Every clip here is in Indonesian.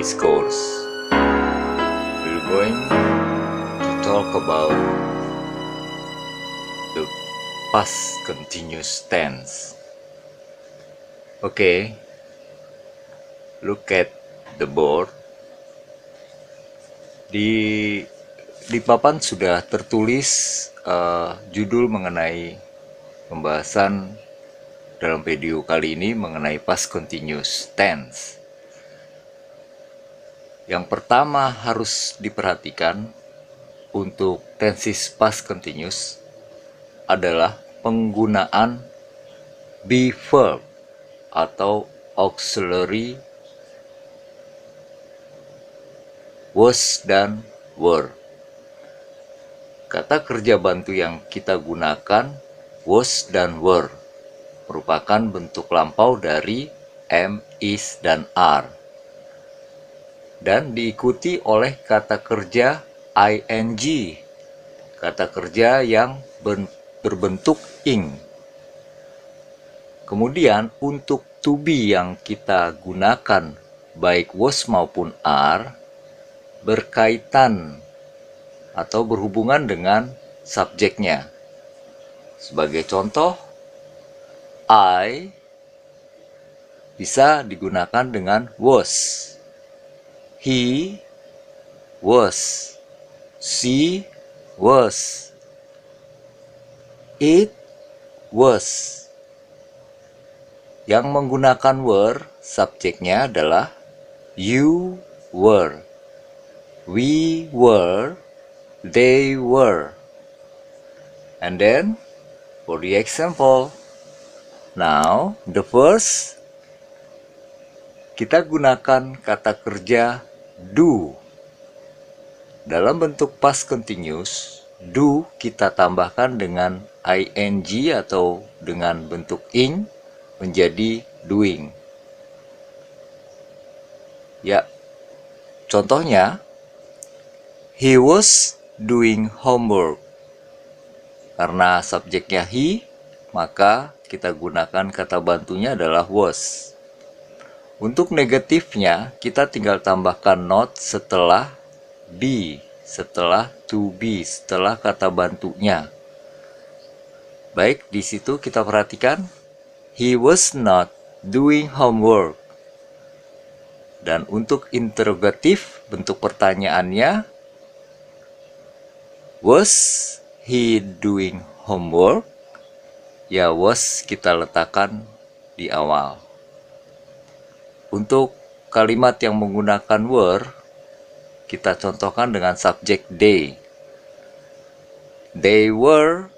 English course. We're going to talk about the past continuous tense. Okay, look at the board. Di papan sudah tertulis judul mengenai pembahasan dalam video kali ini mengenai past continuous tense. Yang pertama harus diperhatikan untuk tenses past continuous adalah penggunaan be verb atau auxiliary was dan were. Kata kerja bantu yang kita gunakan was dan were merupakan bentuk lampau dari am, is, dan are, dan diikuti oleh kata kerja ing, kata kerja yang berbentuk ing. Kemudian untuk to be yang kita gunakan baik was maupun are berkaitan atau berhubungan dengan subjeknya. Sebagai contoh, I bisa digunakan dengan was, he was, she was, it was. Yang menggunakan were, subjeknya adalah you were, we were, they were. And then for the example, now the first, kita gunakan kata kerja do. Dalam bentuk past continuous, do kita tambahkan dengan ing atau dengan bentuk ing menjadi doing. Ya, contohnya, he was doing homework. Karena subjeknya he, maka kita gunakan kata bantunya adalah was. Untuk negatifnya, kita tinggal tambahkan not setelah be, setelah to be, setelah kata bantunya. Baik, di situ kita perhatikan, he was not doing homework. Dan untuk interrogatif, bentuk pertanyaannya, was he doing homework? Ya, was kita letakkan di awal. Untuk kalimat yang menggunakan were, kita contohkan dengan subjek they. They were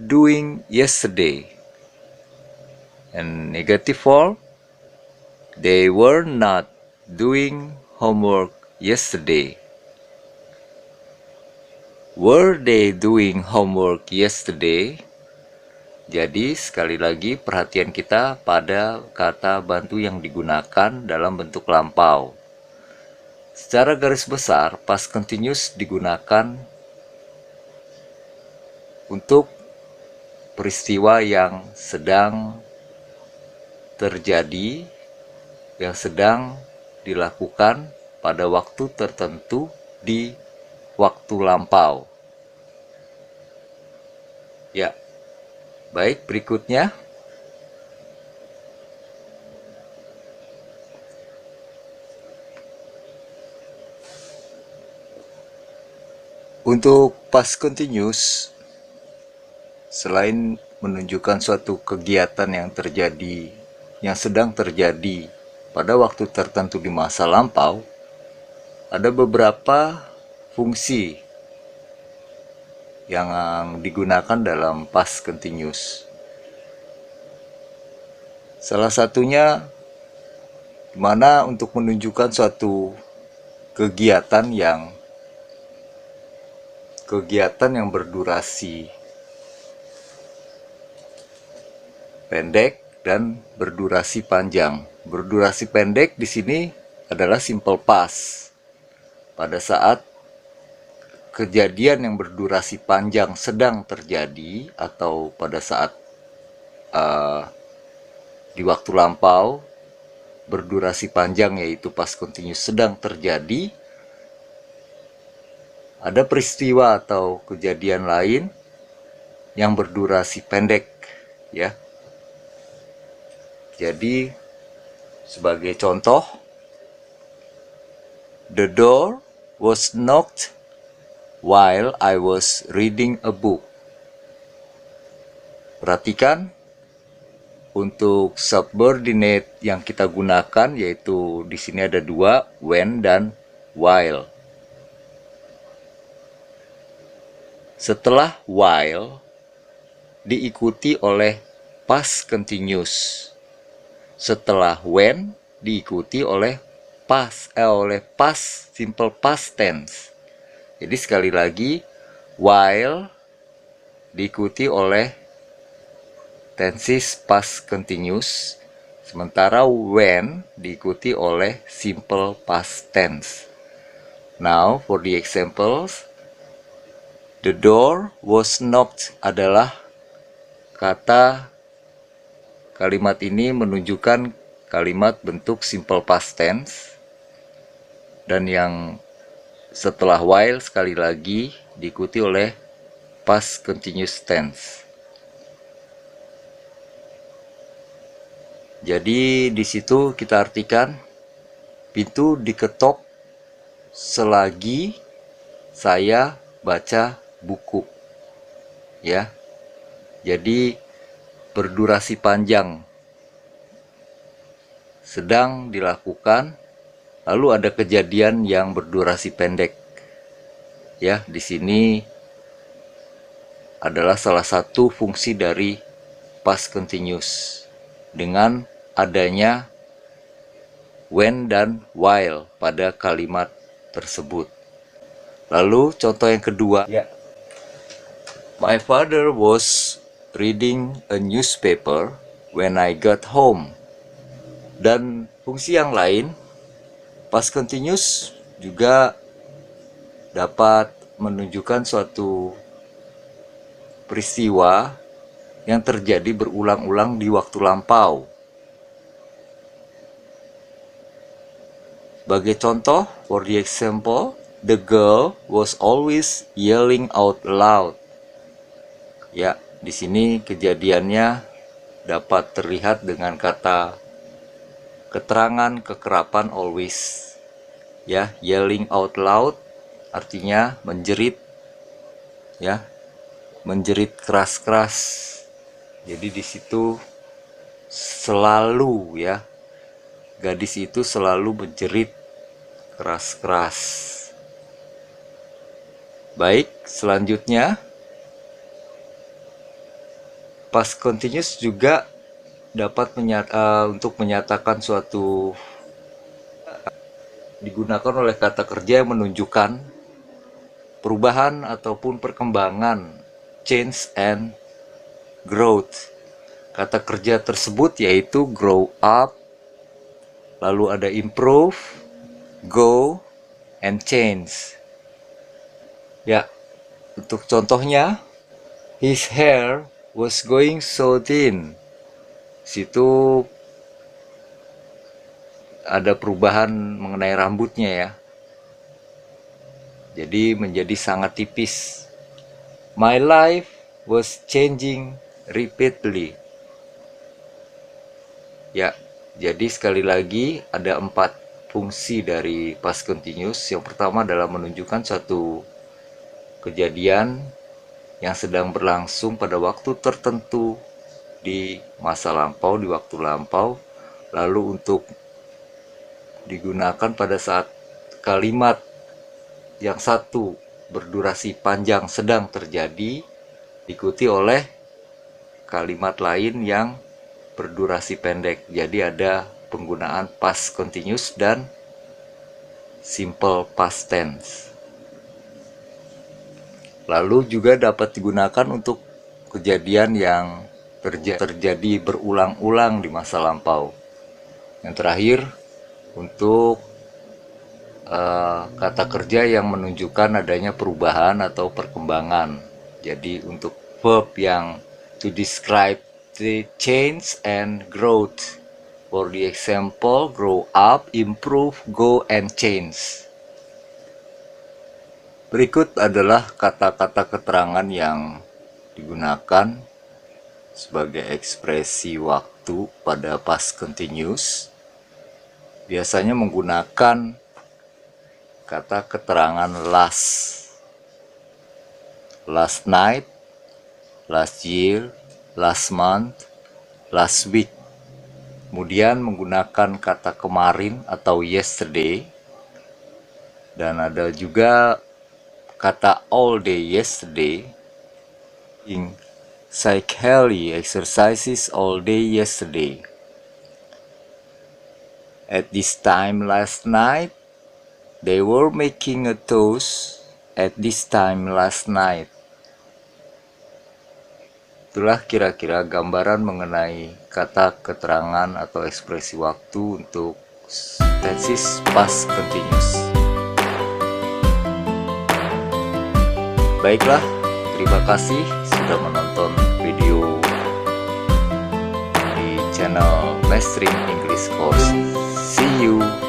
doing yesterday. And negative form, they were not doing homework yesterday. Were they doing homework yesterday? Jadi sekali lagi perhatian kita pada kata bantu yang digunakan dalam bentuk lampau. Secara garis besar, past continuous digunakan untuk peristiwa yang sedang terjadi, yang sedang dilakukan pada waktu tertentu di waktu lampau. Ya, baik, berikutnya. Untuk past continuous, selain menunjukkan suatu kegiatan yang terjadi, yang sedang terjadi pada waktu tertentu di masa lampau, ada beberapa fungsi yang digunakan dalam past continuous. Salah satunya dimana untuk menunjukkan suatu kegiatan yang berdurasi pendek dan berdurasi panjang. Berdurasi pendek di sini adalah simple past. Pada saat kejadian yang berdurasi panjang sedang terjadi atau pada saat di waktu lampau, berdurasi panjang yaitu past continuous sedang terjadi, ada peristiwa atau kejadian lain yang berdurasi pendek, ya. Jadi sebagai contoh, the door was knocked while I was reading a book. Perhatikan untuk subordinate yang kita gunakan, yaitu di sini ada dua, when dan while. Setelah while diikuti oleh past continuous. Setelah when diikuti oleh past simple past tense. Jadi sekali lagi, while diikuti oleh tenses past continuous, sementara when diikuti oleh simple past tense. Now for the examples, the door was knocked adalah kalimat ini menunjukkan kalimat bentuk simple past tense, dan yang setelah while sekali lagi diikuti oleh past continuous tense. Jadi di situ kita artikan pintu diketok selagi saya baca buku, ya. Jadi berdurasi panjang sedang dilakukan, lalu ada kejadian yang berdurasi pendek. Ya, di sini adalah salah satu fungsi dari past continuous dengan adanya when dan while pada kalimat tersebut. Lalu contoh yang kedua, ya. My father was reading a newspaper when I got home. Dan fungsi yang lain, past continuous juga dapat menunjukkan suatu peristiwa yang terjadi berulang-ulang di waktu lampau. Sebagai contoh, for the example, the girl was always yelling out loud. Ya, di sini kejadiannya dapat terlihat dengan kata keterangan kekerapan always. Ya, yelling out loud artinya menjerit, ya, menjerit keras-keras. Jadi di situ selalu, ya, gadis itu selalu menjerit keras-keras. Baik, selanjutnya past continuous juga dapat untuk menyatakan suatu, digunakan oleh kata kerja yang menunjukkan perubahan ataupun perkembangan, change and growth. Kata kerja tersebut yaitu grow up, lalu ada improve, go, and change. Ya, untuk contohnya, his hair was going so thin. Situ ada perubahan mengenai rambutnya, ya. Jadi menjadi sangat tipis. My life was changing repeatedly. Ya, jadi sekali lagi ada 4 fungsi dari past continuous. Yang pertama adalah menunjukkan suatu kejadian yang sedang berlangsung pada waktu tertentu di masa lampau, di waktu lampau. Lalu untuk digunakan pada saat kalimat yang satu berdurasi panjang sedang terjadi, diikuti oleh kalimat lain yang berdurasi pendek. Jadi ada penggunaan past continuous dan simple past tense. Lalu juga dapat digunakan untuk kejadian yang terjadi berulang-ulang di masa lampau. Yang terakhir, untuk kata kerja yang menunjukkan adanya perubahan atau perkembangan. Jadi untuk verb yang to describe the change and growth, For the example, grow up, improve, go, and change. Berikut adalah kata-kata keterangan yang digunakan sebagai ekspresi waktu pada past continuous. Biasanya menggunakan kata keterangan last. Last night, last year, last month, last week. Kemudian menggunakan kata kemarin atau yesterday. Dan ada juga kata all day yesterday. In Kelly exercises all day yesterday. At this time last night, they were making a toast at this time last night. Itulah kira-kira gambaran mengenai kata keterangan atau ekspresi waktu untuk tenses past continuous. Baiklah, terima kasih sudah menonton video di channel Mastering English Course. See you.